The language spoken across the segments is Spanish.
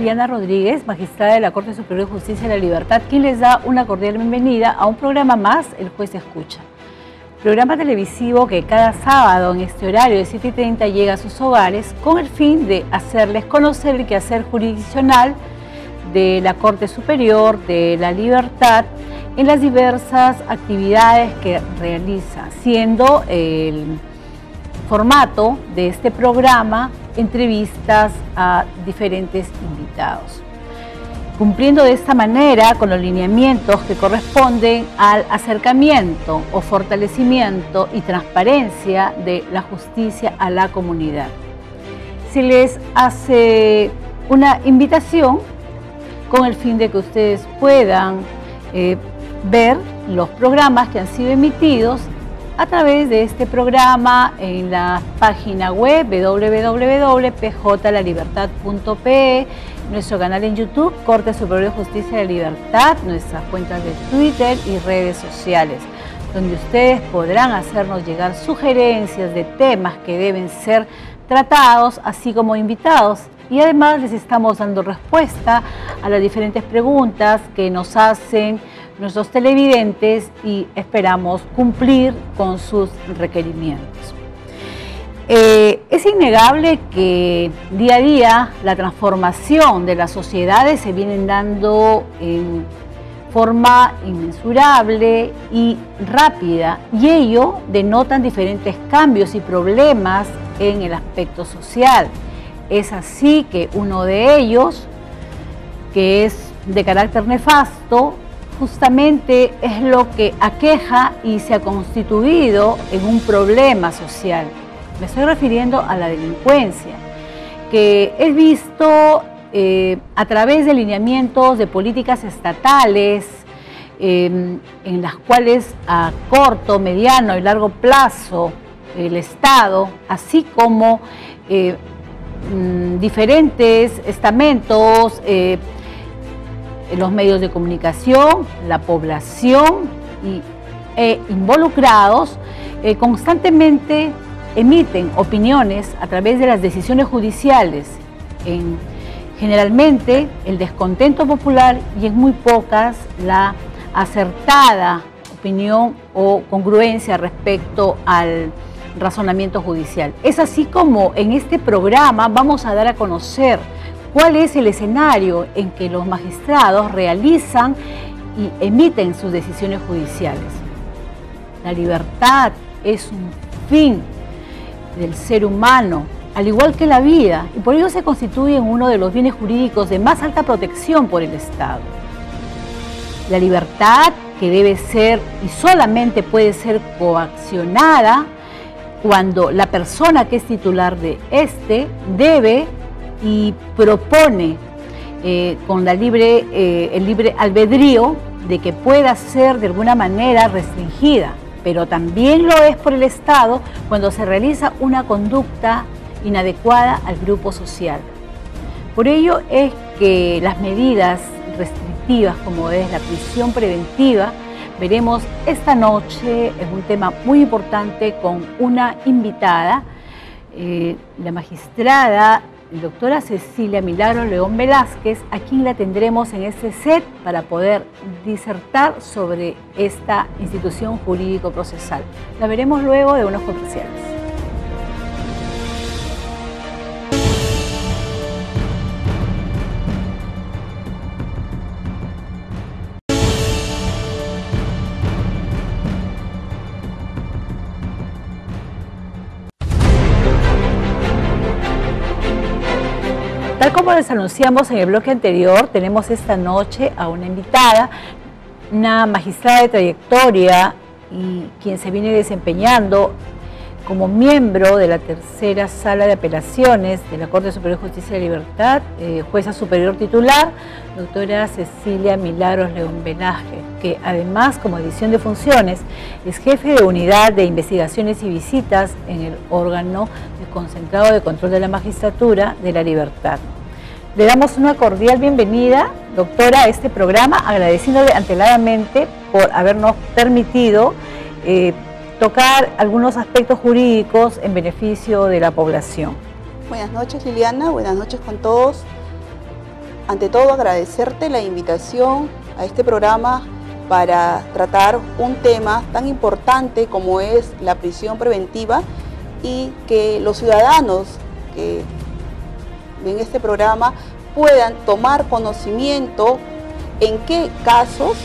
Liliana Rodríguez, magistrada de la Corte Superior de Justicia de la Libertad, quien les da una cordial bienvenida a un programa más, El Juez Escucha. Programa televisivo que cada sábado en este horario de 7:30 llega a sus hogares con el fin de hacerles conocer el quehacer jurisdiccional de la Corte Superior de la Libertad en las diversas actividades que realiza, siendo el formato de este programa entrevistas a diferentes invitados, cumpliendo de esta manera con los lineamientos que corresponden al acercamiento o fortalecimiento y transparencia de la justicia a la comunidad. Se les hace una invitación con el fin de que ustedes puedan ver los programas que han sido emitidos a través de este programa en la página web www.pjlalibertad.pe, nuestro canal en YouTube, Corte Superior de Justicia de la Libertad, nuestras cuentas de Twitter y redes sociales, donde ustedes podrán hacernos llegar sugerencias de temas que deben ser tratados, así como invitados. Y además les estamos dando respuesta a las diferentes preguntas que nos hacen nuestros televidentes y esperamos cumplir con sus requerimientos. Es innegable que día a día la transformación de las sociedades se vienen dando en forma inmensurable y rápida, y ello denotan diferentes cambios y problemas en el aspecto social. Es así que uno de ellos, que es de carácter nefasto, justamente es lo que aqueja y se ha constituido en un problema social. Me estoy refiriendo a la delincuencia, que es visto a través de lineamientos de políticas estatales, en las cuales a corto, mediano y largo plazo el Estado, así como diferentes estamentos, los medios de comunicación, la población involucrados constantemente emiten opiniones a través de las decisiones judiciales, generalmente el descontento popular y en muy pocas la acertada opinión o congruencia respecto al razonamiento judicial. Es así como en este programa vamos a dar a conocer cuál es el escenario en que los magistrados realizan y emiten sus decisiones judiciales. La libertad es un fin del ser humano, al igual que la vida, y por ello se constituye en uno de los bienes jurídicos de más alta protección por el Estado. La libertad, que debe ser y solamente puede ser coaccionada cuando la persona que es titular de este debe y propone con el libre albedrío de que pueda ser de alguna manera restringida, pero también lo es por el Estado cuando se realiza una conducta inadecuada al grupo social. Por ello es que las medidas restrictivas, como es la prisión preventiva, veremos esta noche, es un tema muy importante con una invitada, la magistrada doctora Cecilia Milagros León Velázquez, a quien la tendremos en este set para poder disertar sobre esta institución jurídico-procesal. La veremos luego de unos comerciales. Tal como les anunciamos en el bloque anterior, tenemos esta noche a una invitada, una magistrada de trayectoria y quien se viene desempeñando como miembro de la tercera sala de apelaciones de la Corte Superior de Justicia de la Libertad, jueza superior titular, doctora Cecilia Milagros León Velázquez, que además, como división de funciones, es jefe de unidad de investigaciones y visitas en el órgano de concentrado de control de la magistratura de la Libertad. Le damos una cordial bienvenida, doctora, a este programa, agradeciéndole anteladamente por habernos permitido tocar algunos aspectos jurídicos en beneficio de la población. Buenas noches, Liliana, buenas noches con todos. ante todo agradecerte la invitación a este programa para tratar un tema tan importante como es la prisión preventiva y que los ciudadanos que ven este programa puedan tomar conocimiento en qué casos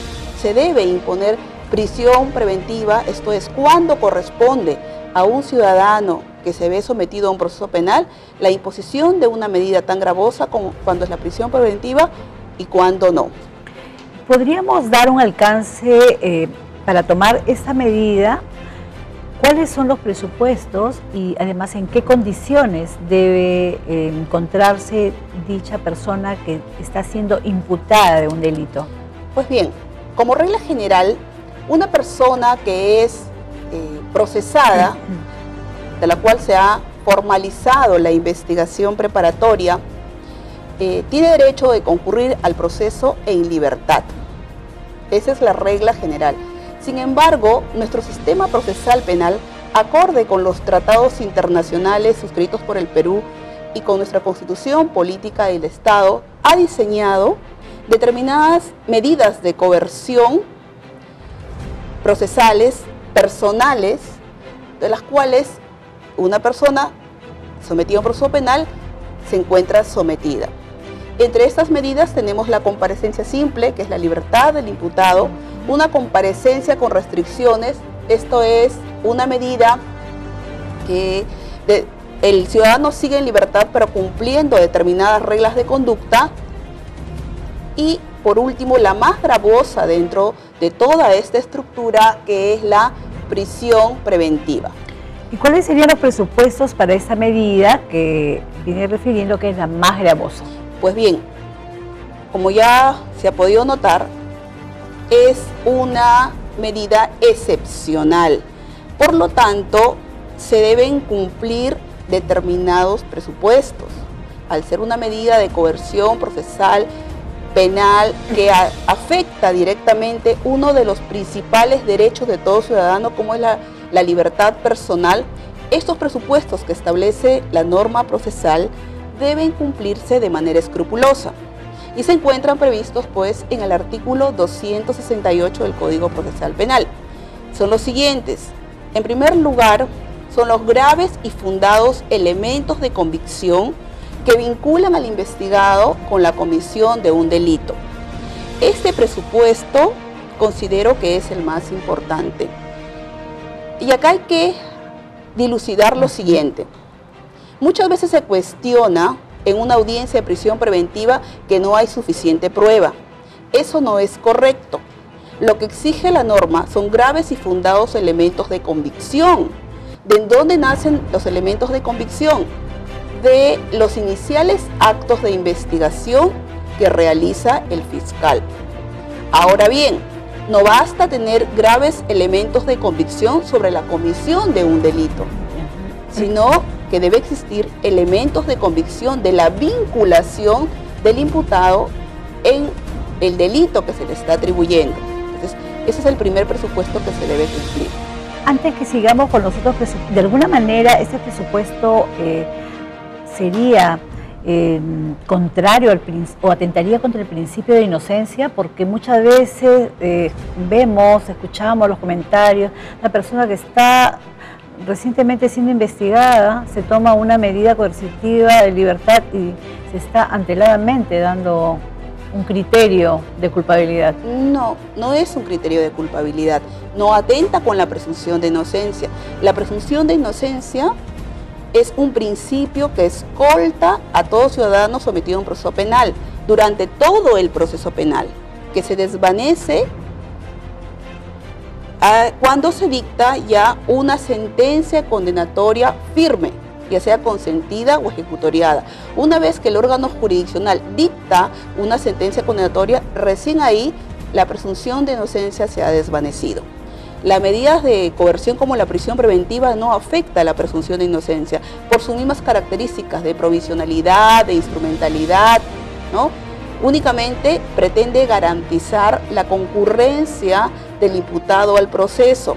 se debe imponer prisión preventiva, esto es, cuándo corresponde a un ciudadano que se ve sometido a un proceso penal la imposición de una medida tan gravosa como cuando es la prisión preventiva y cuándo no. ¿Podríamos dar un alcance para tomar esta medida? ¿Cuáles son los presupuestos y además en qué condiciones debe encontrarse dicha persona que está siendo imputada de un delito? Pues bien, como regla general, una persona que es procesada, de la cual se ha formalizado la investigación preparatoria, tiene derecho de concurrir al proceso en libertad. Esa es la regla general. Sin embargo, nuestro sistema procesal penal, acorde con los tratados internacionales suscritos por el Perú y con nuestra Constitución Política del Estado, ha diseñado determinadas medidas de coerción procesales, personales, de las cuales una persona sometida a un proceso penal se encuentra sometida. Entre estas medidas tenemos la comparecencia simple, que es la libertad del imputado, una comparecencia con restricciones, esto es una medida que el ciudadano sigue en libertad pero cumpliendo determinadas reglas de conducta, y por último la más gravosa dentro de toda esta estructura, que es la prisión preventiva. ¿Y cuáles serían los presupuestos para esta medida que viene refiriendo que es la más gravosa? Pues bien, como ya se ha podido notar, es una medida excepcional. Por lo tanto, se deben cumplir determinados presupuestos. Al ser una medida de coerción procesal penal que afecta directamente uno de los principales derechos de todo ciudadano, como es la libertad personal, estos presupuestos que establece la norma procesal deben cumplirse de manera escrupulosa y se encuentran previstos pues en el artículo 268 del Código Procesal Penal. Son los siguientes. En primer lugar, son los graves y fundados elementos de convicción que vinculan al investigado con la comisión de un delito. Este presupuesto considero que es el más importante. Y acá hay que dilucidar lo siguiente. Muchas veces se cuestiona en una audiencia de prisión preventiva que no hay suficiente prueba. Eso no es correcto. Lo que exige la norma son graves y fundados elementos de convicción. ¿De dónde nacen los elementos de convicción? De los iniciales actos de investigación que realiza el fiscal. Ahora bien, no basta tener graves elementos de convicción sobre la comisión de un delito, sino que debe existir elementos de convicción de la vinculación del imputado en el delito que se le está atribuyendo. Entonces, ese es el primer presupuesto que se debe cumplir. Antes que sigamos con los otros presupuestos, de alguna manera este presupuesto sería contrario o atentaría contra el principio de inocencia, porque muchas veces escuchamos los comentarios, la persona que está recientemente siendo investigada se toma una medida coercitiva de libertad y se está anteladamente dando un criterio de culpabilidad. No, no es un criterio de culpabilidad, no atenta con la presunción de inocencia. La presunción de inocencia es un principio que escolta a todo ciudadano sometido a un proceso penal durante todo el proceso penal, que se desvanece cuando se dicta ya una sentencia condenatoria firme, ya sea consentida o ejecutoriada. Una vez que el órgano jurisdiccional dicta una sentencia condenatoria, recién ahí la presunción de inocencia se ha desvanecido. Las medidas de coerción como la prisión preventiva no afecta a la presunción de inocencia por sus mismas características de provisionalidad, de instrumentalidad, ¿no? Únicamente pretende garantizar la concurrencia del imputado al proceso,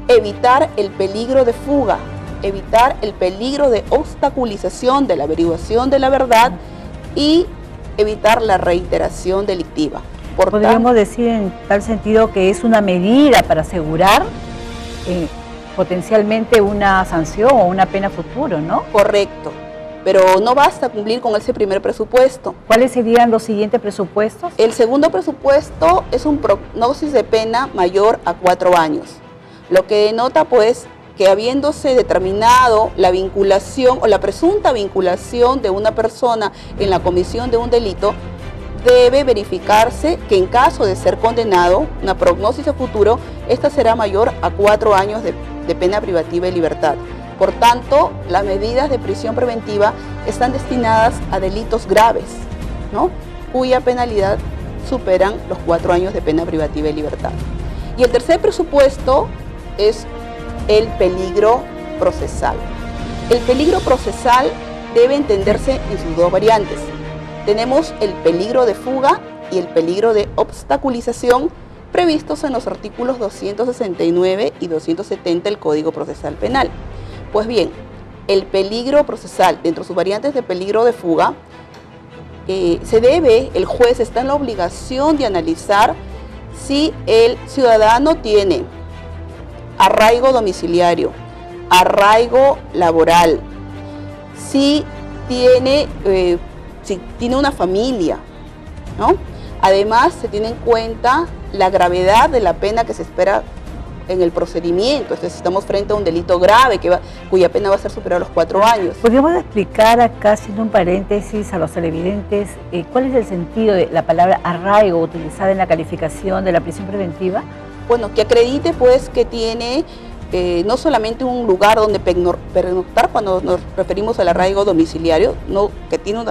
evitar el peligro de fuga, evitar el peligro de obstaculización de la averiguación de la verdad y evitar la reiteración delictiva. Podríamos decir en tal sentido que es una medida para asegurar potencialmente una sanción o una pena futuro, ¿no? Correcto, pero no basta cumplir con ese primer presupuesto. ¿Cuáles serían los siguientes presupuestos? El segundo presupuesto es un prognosis de pena mayor a 4 años, lo que denota pues que habiéndose determinado la vinculación o la presunta vinculación de una persona en la comisión de un delito, debe verificarse que en caso de ser condenado, una prognosis a futuro, esta será mayor a 4 años de pena privativa de libertad. Por tanto, las medidas de prisión preventiva están destinadas a delitos graves, ¿no?, cuya penalidad superan los 4 años de pena privativa de libertad. Y el tercer presupuesto es el peligro procesal. El peligro procesal debe entenderse en sus dos variantes. Tenemos el peligro de fuga y el peligro de obstaculización previstos en los artículos 269 y 270 del Código Procesal Penal. Pues bien, el peligro procesal, dentro de sus variantes de peligro de fuga, el juez está en la obligación de analizar si el ciudadano tiene arraigo domiciliario, arraigo laboral, si tiene una familia, ¿no? Además, se tiene en cuenta la gravedad de la pena que se espera en el procedimiento. Entonces, estamos frente a un delito grave cuya pena va a ser superior a los 4 años. ¿Podríamos explicar acá, haciendo un paréntesis a los televidentes, cuál es el sentido de la palabra arraigo utilizada en la calificación de la prisión preventiva? Bueno, que acredite pues que tiene no solamente un lugar donde pernoctar, cuando nos referimos al arraigo domiciliario, no que tiene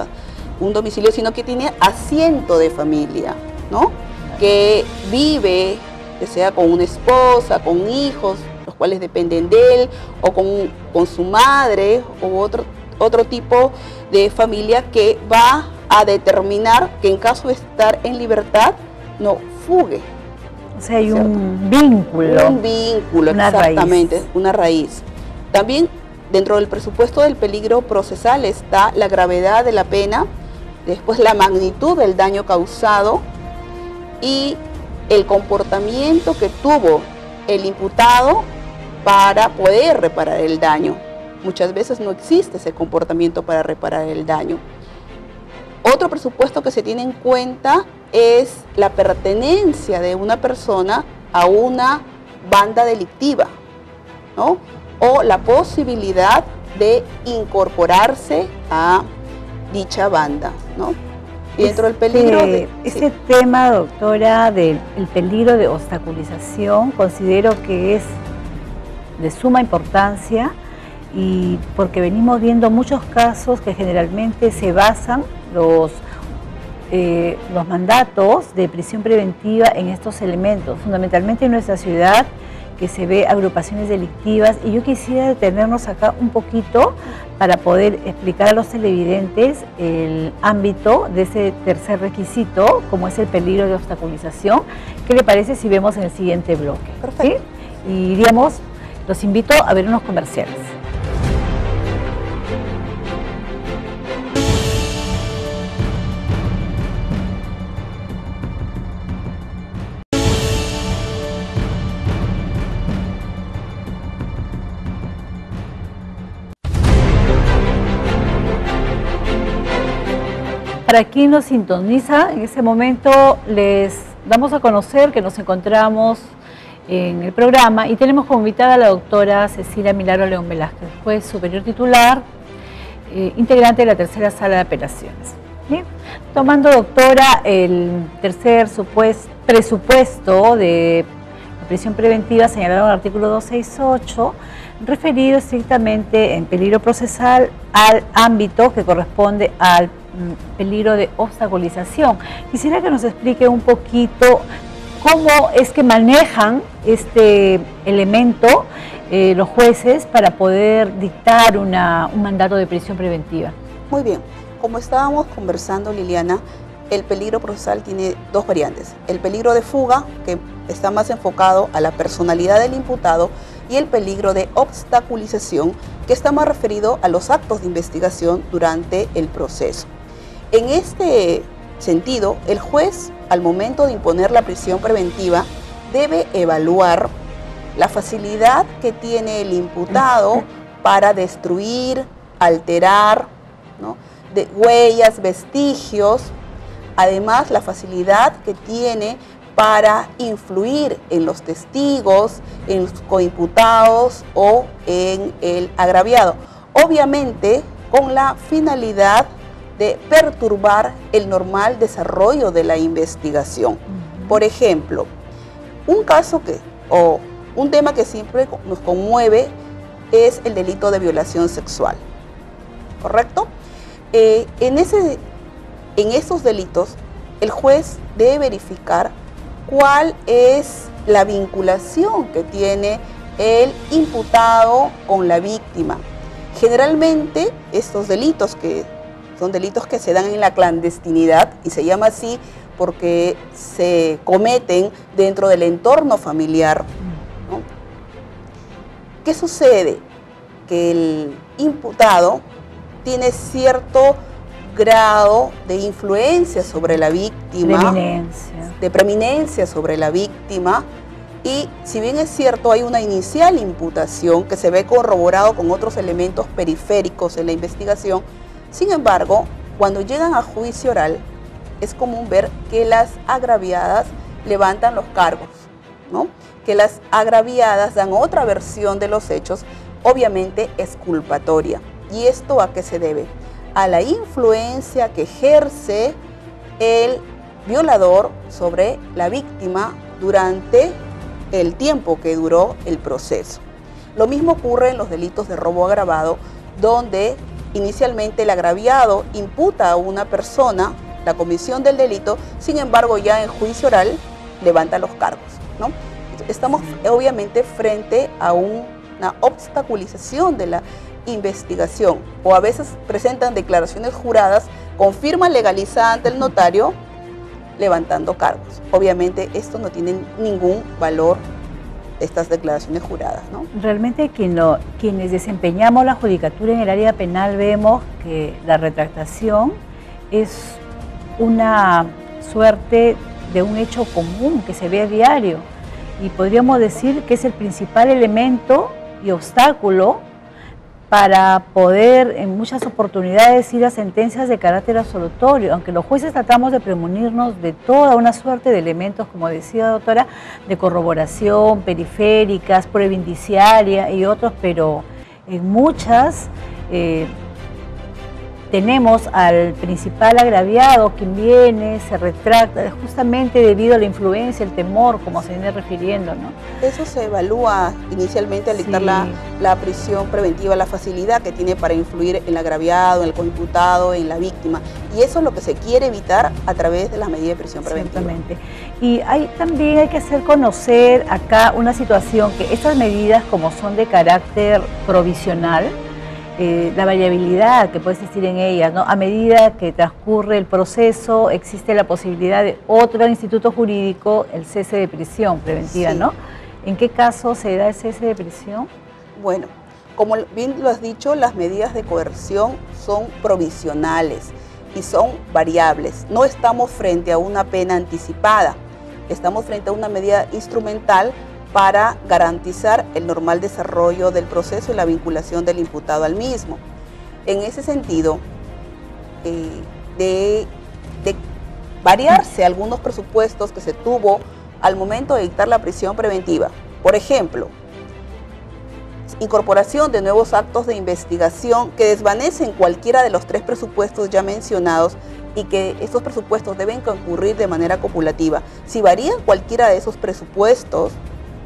un domicilio, sino que tiene asiento de familia, ¿no? Que vive, que sea con una esposa, con hijos, los cuales dependen de él, o con su madre, u otro tipo de familia que va a determinar que en caso de estar en libertad, no fugue. O sea, hay un vínculo. Un vínculo, exactamente, una raíz. También dentro del presupuesto del peligro procesal está la gravedad de la pena, después la magnitud del daño causado y el comportamiento que tuvo el imputado para poder reparar el daño. Muchas veces no existe ese comportamiento para reparar el daño. Otro presupuesto que se tiene en cuenta es la pertenencia de una persona a una banda delictiva, ¿no?, o la posibilidad de incorporarse a dicha banda, ¿no? Y dentro del peligro Ese tema, doctora, del peligro de obstaculización, considero que es de suma importancia, y porque venimos viendo muchos casos que generalmente se basan los mandatos de prisión preventiva en estos elementos, fundamentalmente en nuestra ciudad, que se ve agrupaciones delictivas, y yo quisiera detenernos acá un poquito para poder explicar a los televidentes el ámbito de ese tercer requisito, como es el peligro de obstaculización. ¿Qué le parece si vemos en el siguiente bloque? Perfecto. ¿Sí? Y diríamos, los invito a ver unos comerciales. Para quien nos sintoniza, en este momento les damos a conocer que nos encontramos en el programa y tenemos como invitada a la doctora Cecilia Milagro León Velázquez, juez superior titular, integrante de la tercera sala de apelaciones. Bien, tomando, doctora, el tercer presupuesto de prisión preventiva señalado en el artículo 268, referido estrictamente en peligro procesal al ámbito que corresponde al peligro de obstaculización. Quisiera que nos explique un poquito cómo es que manejan este elemento los jueces para poder dictar un mandato de prisión preventiva. Muy bien, como estábamos conversando, Liliana, el peligro procesal tiene dos variantes. El peligro de fuga, que está más enfocado a la personalidad del imputado, y el peligro de obstaculización, que está más referido a los actos de investigación durante el proceso. En este sentido, el juez, al momento de imponer la prisión preventiva, debe evaluar la facilidad que tiene el imputado para destruir, alterar, ¿no?, de huellas, vestigios, además la facilidad que tiene para influir en los testigos, en los coimputados o en el agraviado, obviamente con la finalidad de perturbar el normal desarrollo de la investigación. Por ejemplo, un caso o un tema que siempre nos conmueve es el delito de violación sexual, ¿correcto? En esos delitos, el juez debe verificar cuál es la vinculación que tiene el imputado con la víctima. Generalmente, estos delitos son delitos que se dan en la clandestinidad, y se llama así porque se cometen dentro del entorno familiar, ¿no? ¿Qué sucede? Que el imputado tiene cierto grado de influencia sobre la víctima, de preeminencia sobre la víctima, y si bien es cierto hay una inicial imputación que se ve corroborado con otros elementos periféricos en la investigación, sin embargo, cuando llegan a juicio oral, es común ver que las agraviadas levantan los cargos, ¿no?, que las agraviadas dan otra versión de los hechos, obviamente exculpatoria. ¿Y esto a qué se debe? A la influencia que ejerce el violador sobre la víctima durante el tiempo que duró el proceso. Lo mismo ocurre en los delitos de robo agravado, donde inicialmente el agraviado imputa a una persona la comisión del delito, sin embargo ya en juicio oral levanta los cargos, ¿no? Estamos obviamente frente a una obstaculización de la investigación, o a veces presentan declaraciones juradas, confirman legalizada ante el notario, levantando cargos. Obviamente esto no tiene ningún valor, estas declaraciones juradas, ¿no? Realmente quienes desempeñamos la judicatura en el área penal vemos que la retractación es una suerte de un hecho común que se ve a diario, y podríamos decir que es el principal elemento y obstáculo para poder en muchas oportunidades ir a sentencias de carácter absolutorio, aunque los jueces tratamos de premunirnos de toda una suerte de elementos, como decía la doctora, de corroboración, periféricas, prueba indiciaria y otros, pero en muchas tenemos al principal agraviado quien viene, se retracta, justamente debido a la influencia, el temor, como se viene refiriendo, ¿no? Eso se evalúa inicialmente al dictar la prisión preventiva, la facilidad que tiene para influir en el agraviado, en el coimputado, en la víctima. Y eso es lo que se quiere evitar a través de las medidas de prisión preventiva. Exactamente. Y también hay que hacer conocer acá una situación, que estas medidas, como son de carácter provisional, la variabilidad que puede existir en ellas, ¿no? A medida que transcurre el proceso, existe la posibilidad de otro instituto jurídico, el cese de prisión preventiva, ¿no? ¿En qué caso se da el cese de prisión? Bueno, como bien lo has dicho, las medidas de coerción son provisionales y son variables. No estamos frente a una pena anticipada, estamos frente a una medida instrumental para garantizar el normal desarrollo del proceso y la vinculación del imputado al mismo. En ese sentido, de variarse algunos presupuestos que se tuvo al momento de dictar la prisión preventiva, por ejemplo, incorporación de nuevos actos de investigación que desvanecen cualquiera de los 3 presupuestos ya mencionados, y que estos presupuestos deben concurrir de manera copulativa. Si varían cualquiera de esos presupuestos,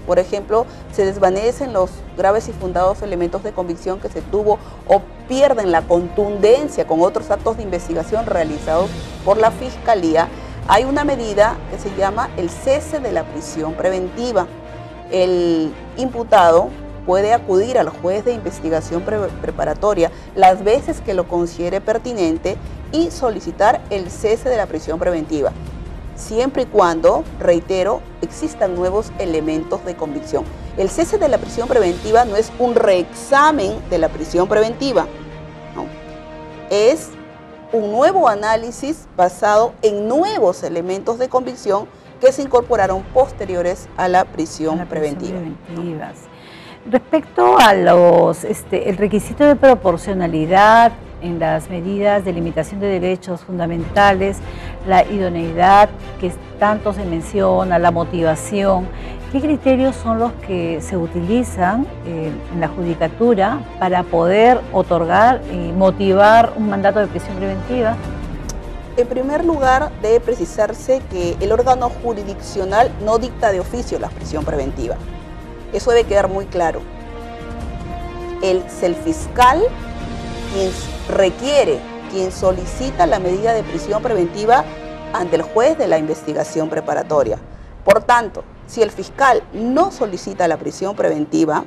por ejemplo, se desvanecen los graves y fundados elementos de convicción que se tuvo, o pierden la contundencia con otros actos de investigación realizados por la Fiscalía, hay una medida que se llama el cese de la prisión preventiva. El imputado puede acudir al juez de investigación preparatoria las veces que lo considere pertinente y solicitar el cese de la prisión preventiva, siempre y cuando, reitero, existan nuevos elementos de convicción. El cese de la prisión preventiva no es un reexamen de la prisión preventiva, ¿no? Es un nuevo análisis basado en nuevos elementos de convicción que se incorporaron posteriores a la prisión preventiva. Respecto a el requisito de proporcionalidad en las medidas de limitación de derechos fundamentales, la idoneidad que tanto se menciona, la motivación, ¿qué criterios son los que se utilizan en la judicatura para poder otorgar y motivar un mandato de prisión preventiva? En primer lugar, debe precisarse que el órgano jurisdiccional no dicta de oficio la prisión preventiva. Eso debe quedar muy claro. Es el fiscal quien requiere, quien solicita la medida de prisión preventiva ante el juez de la investigación preparatoria. Por tanto, si el fiscal no solicita la prisión preventiva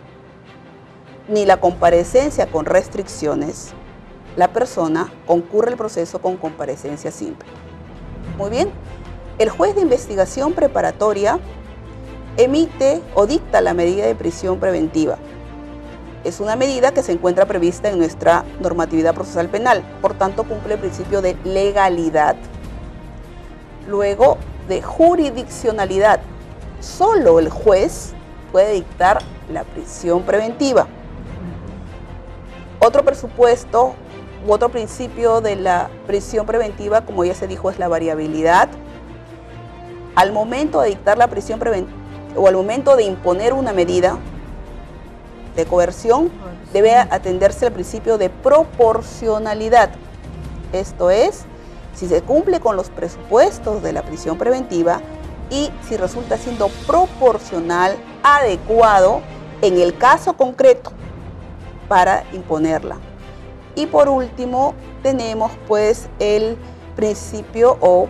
ni la comparecencia con restricciones, la persona concurre el proceso con comparecencia simple. Muy bien, el juez de investigación preparatoria emite o dicta la medida de prisión preventiva. Es una medida que se encuentra prevista en nuestra normatividad procesal penal, por tanto cumple el principio de legalidad. Luego, de jurisdiccionalidad, solo el juez puede dictar la prisión preventiva. Otro presupuesto u otro principio de la prisión preventiva, como ya se dijo, es la variabilidad. Al momento de dictar la prisión preventiva o al momento de imponer una medida de coerción, debe atenderse al principio de proporcionalidad. Esto es, si se cumple con los presupuestos de la prisión preventiva y si resulta siendo proporcional, adecuado en el caso concreto para imponerla. Y por último, tenemos pues el principio o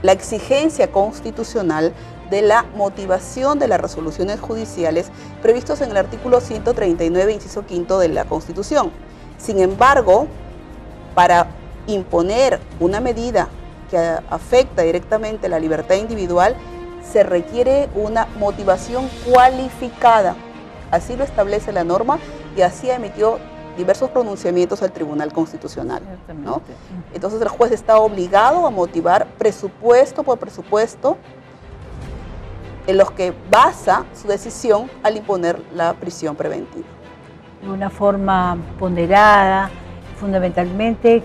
la exigencia constitucional de la motivación de las resoluciones judiciales previstos en el artículo 139, inciso quinto de la Constitución. Sin embargo, para imponer una medida que afecta directamente la libertad individual, se requiere una motivación cualificada. Así lo establece la norma y así emitió diversos pronunciamientos al Tribunal Constitucional, ¿no? Entonces el juez está obligado a motivar presupuesto por presupuesto en los que basa su decisión al imponer la prisión preventiva. De una forma ponderada, fundamentalmente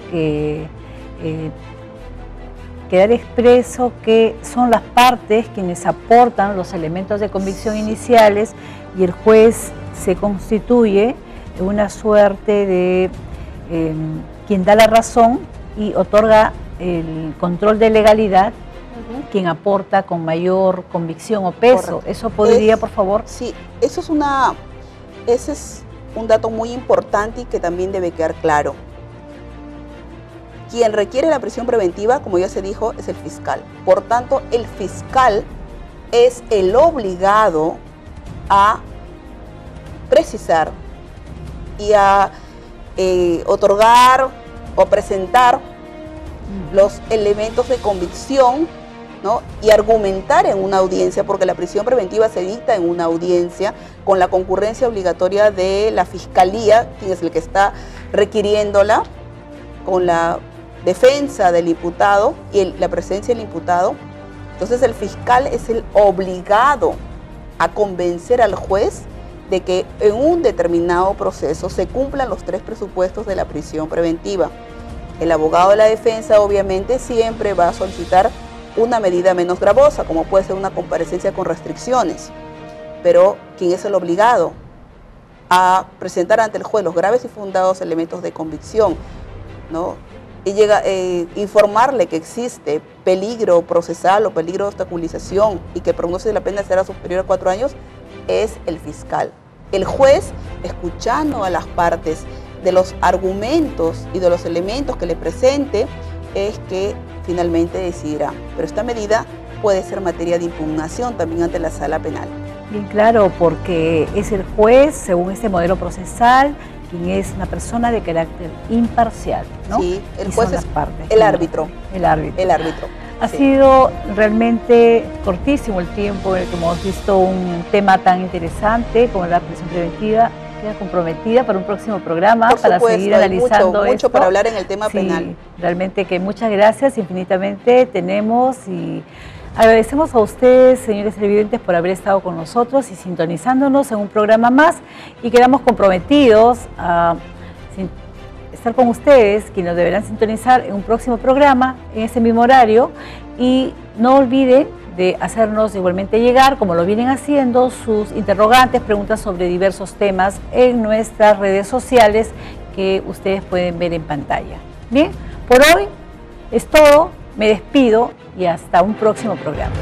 quedar expreso que son las partes quienes aportan los elementos de convicción iniciales y el juez se constituye una suerte de quien da la razón y otorga el control de legalidad, quien aporta con mayor convicción o peso. Correcto. ¿Eso podría, por favor? Sí, ese es un dato muy importante y que también debe quedar claro. Quien requiere la prisión preventiva, como ya se dijo, es el fiscal. Por tanto, el fiscal es el obligado a precisar y a otorgar o presentar los elementos de convicción, ¿no? Y argumentar en una audiencia, porque la prisión preventiva se dicta en una audiencia con la concurrencia obligatoria de la fiscalía, quien es el que está requiriéndola, con la defensa del imputado y la presencia del imputado. Entonces el fiscal es el obligado a convencer al juez de que en un determinado proceso se cumplan los 3 presupuestos de la prisión preventiva. El abogado de la defensa obviamente siempre va a solicitar una medida menos gravosa, como puede ser una comparecencia con restricciones, pero quien es el obligado a presentar ante el juez los graves y fundados elementos de convicción, ¿no? Y informarle que existe peligro procesal o peligro de obstaculización y que el pronóstico de la pena será superior a 4 años, es el fiscal. El juez, escuchando a las partes de los argumentos y de los elementos que le presente, es que finalmente decidirá. Pero esta medida puede ser materia de impugnación también ante la sala penal. Bien claro, porque es el juez, según este modelo procesal, quien es una persona de carácter imparcial, ¿no? Sí, el juez es partes, el árbitro. El árbitro. El árbitro. Ha sido realmente cortísimo el tiempo en el que hemos visto un tema tan interesante como la prisión preventiva. queda comprometida para un próximo programa, Por para supuesto, seguir analizando mucho esto. para hablar en el tema Sí, penal. Realmente que muchas gracias, infinitamente tenemos, y agradecemos a ustedes, señores televidentes, por haber estado con nosotros y sintonizándonos en un programa más, y quedamos comprometidos a estar con ustedes, quienes deberán sintonizar en un próximo programa, en ese mismo horario, y no olviden de hacernos igualmente llegar, como lo vienen haciendo, sus interrogantes, preguntas sobre diversos temas en nuestras redes sociales que ustedes pueden ver en pantalla. Bien, por hoy es todo, me despido y hasta un próximo programa.